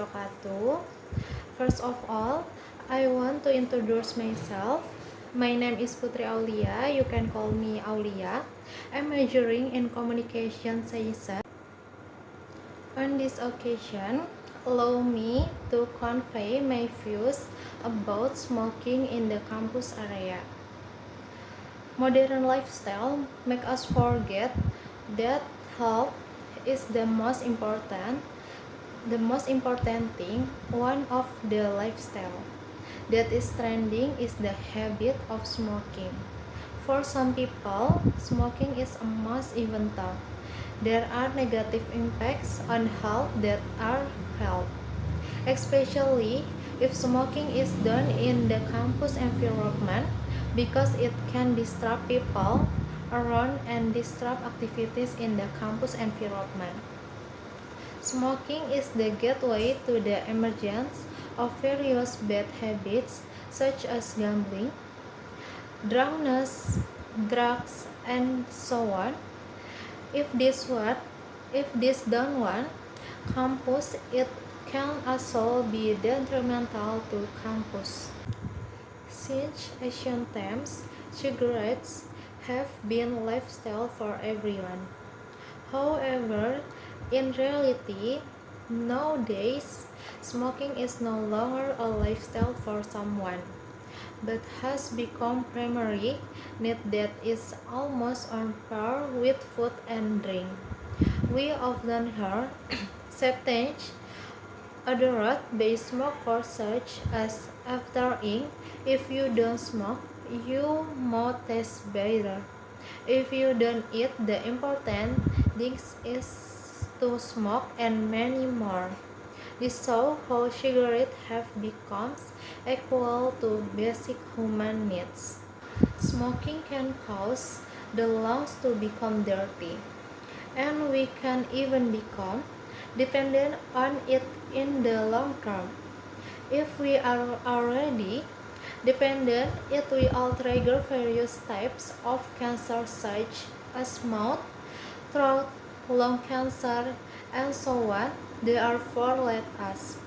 wabarakatuh. First of all, I want to introduce myself. My name is Putri Aulia. You can call me Aulia. I'm majoring in communication science. On this occasion, allow me to convey my views about smoking in the campus area. Modern lifestyle make us forget that health is the most important thing. One of the lifestyle that is trending is the habit of smoking. For some people, smoking is a must even though there are negative impacts on health that are felt, especially if smoking is done in the campus environment, because it can disrupt people around and disrupt activities in the campus environment. Smoking is the gateway to the emergence of various bad habits such as gambling, drunkenness, drugs, and so on. If this done one campus, it can also be detrimental to campus. Since ancient times, cigarettes have been lifestyle for everyone. However, in reality, nowadays, smoking is no longer a lifestyle for someone, but has become primary need that is almost on par with food and drink. We often hear sentence uttered by smokers such as after ink, if you don't smoke, you mouth tastes better. If you don't eat, the important thing is to smoke, and many more. This shows how cigarettes have become equal to basic human needs. Smoking can cause the lungs to become dirty, and we can even become dependent on it in the long term. If we are already dependent, it will trigger various types of cancer such as mouth, throat, lung cancer, and so on. Therefore, let us,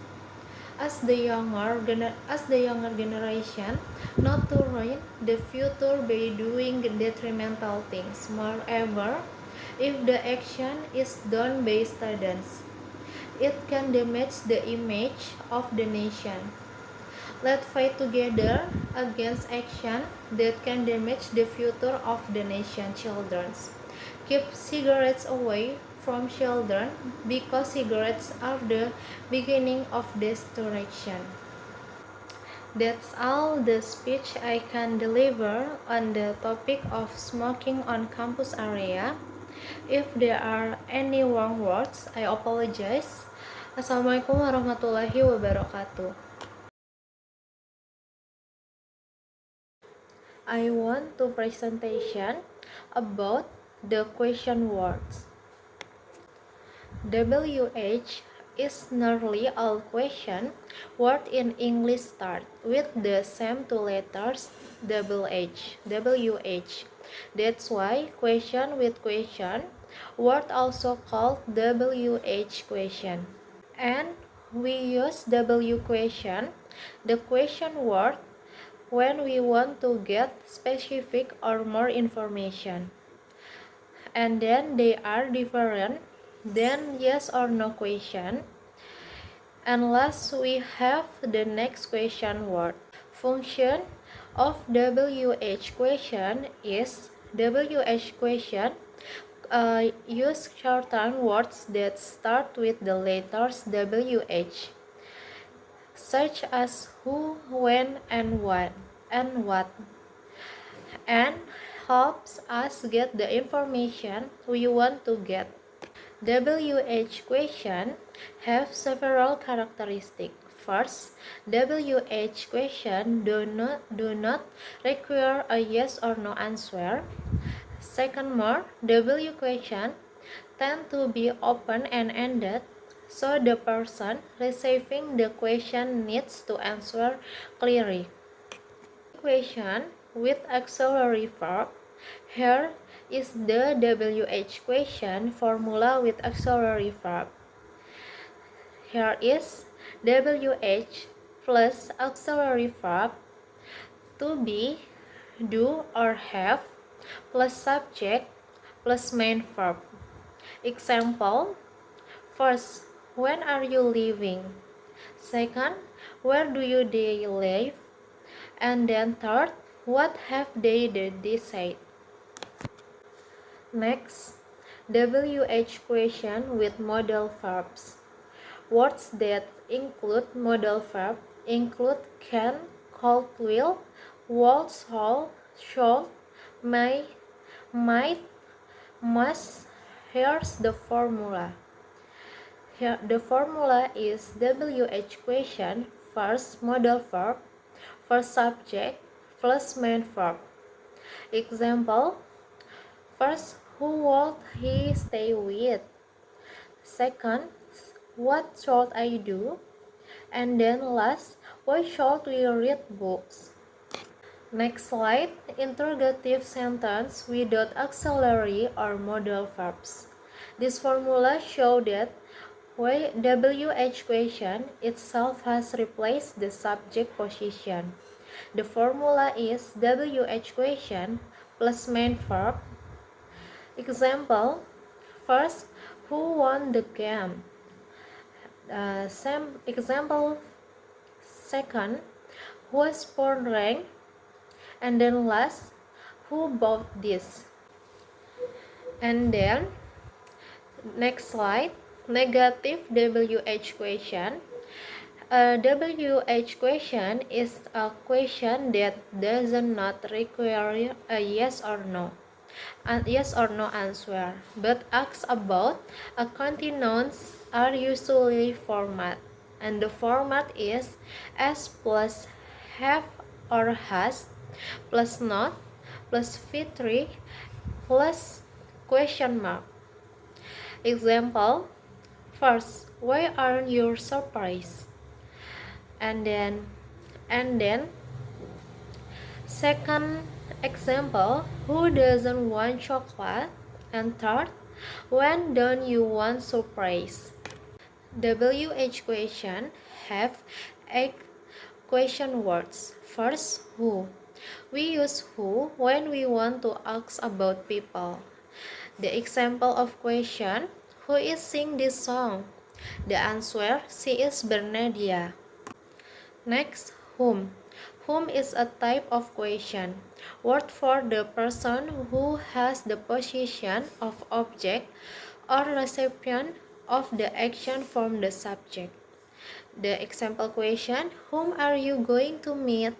as the younger generation, not to ruin the future by doing detrimental things. Moreover, if the action is done by students, it can damage the image of the nation. Let's fight together against action that can damage the future of the nation. Children, keep cigarettes away from children, because cigarettes are the beginning of destruction. That's all the speech I can deliver on the topic of smoking on campus area. If there are any wrong words, I apologize. Assalamualaikum warahmatullahi wabarakatuh. I want to presentation about the question words. WH is nearly all question word in English start with the same two letters WH. That's why question with question word also called WH question. And we use W question, the question word, when we want to get specific or more information. And then they are different than yes or no question, unless we have the next question word. Function of WH question is WH question use shorthand words that start with the letters WH, such as who, when, and what, and helps us get the information we want to get. WH question have several characteristics. First, WH question do not require a yes or no answer. Second, more W question tend to be open and ended, so the person receiving the question needs to answer clearly. Question with auxiliary verb. Here is the WH question formula with auxiliary verb. Here is WH plus auxiliary verb to be, do or have plus subject plus main verb. Example: first, when are you leaving? Second, where do you they live? And then third, what have they decided? Next, WH question with modal verbs. Words that include modal verb include can, could, will, would, should, may, might, must. Here's the formula. Here, the formula is WH question first modal verb, first subject, plus main verb. Example: first, who would he stay with? Second, what should I do? And then last, why should we read books? Next slide, interrogative sentence without auxiliary or modal verbs. This formula shows that WH question itself has replaced the subject position. The formula is WH question plus main verb. Example: first, who won the game? Same example. Second, whose sport rank? And then last, who bought this? And then next slide, negative WH question. A WH question is a question that does not require a yes or no answer, but asks about a continuance are usually format, and the format is as plus have or has plus not plus v3 plus question mark. Example: first, why aren't you surprised? And then second example, who doesn't want chocolate? And third, when don't you want surprise? WH question have 8 question words. First, who. We use who when we want to ask about people. The example of question: who is sing this song? The answer: she is Bernadia. Next, whom. Whom is a type of question, word for the person who has the position of object or recipient of the action from the subject. The example question: whom are you going to meet?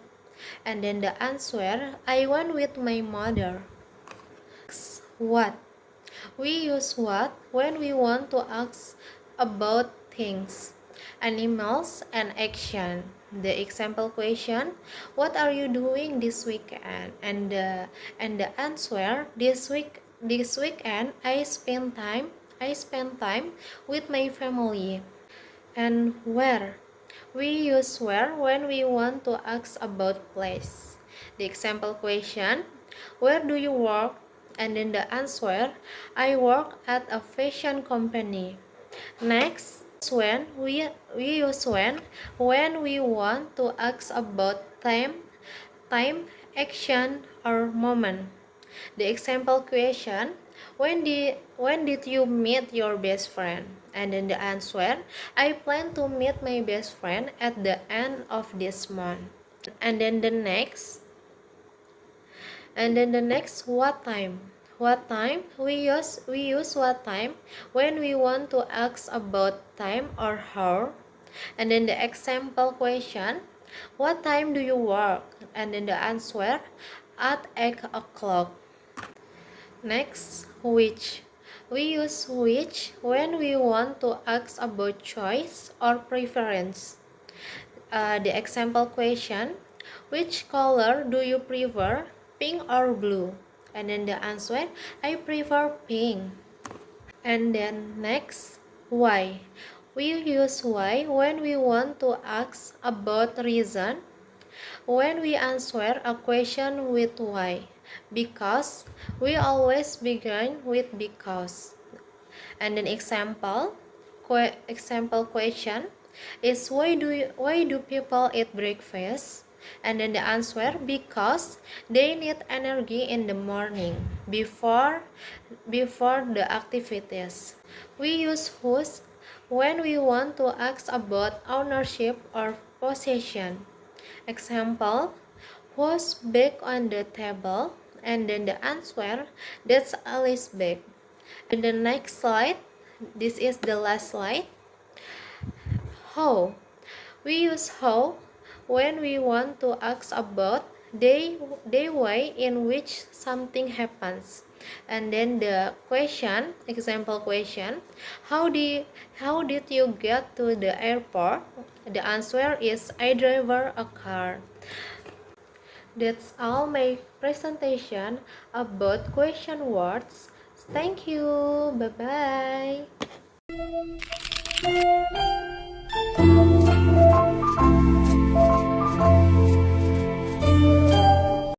And then the answer: I went with my mother. What. We use what when we want to ask about things, animals, and action. The example question: what are you doing this weekend? And the answer: this weekend I spend time with my family. And where. We use where when we want to ask about place. The example question: where do you work? And then the answer: I work at a fashion company. Next, when we use when we want to ask about time, action, or moment. The example question: when did you meet your best friend? And then the answer: I plan to meet my best friend at the end of this month. And then the next what time. What time. We use what time when we want to ask about time or hour. And then the example question: what time do you work? And then the answer: at 8 o'clock. Next, which. We use which when we want to ask about choice or preference. The example question: which color do you prefer, pink or blue? And then the answer: I prefer pink. And then next, why. We use why when we want to ask about reason. When we answer a question with why, because, we always begin with because. And then example question: is why do people eat breakfast? And then the answer, because they need energy in the morning before the activities. We use whose when we want to ask about ownership or possession. Example, whose bag on the table? And then the answer, that's Alice's bag. And the next slide, this is the last slide. How? We use how when we want to ask about the way in which something happens. And then the question, example question, how did you get to the airport? The answer is I drove a car. That's all my presentation about question words. Thank you. Bye bye.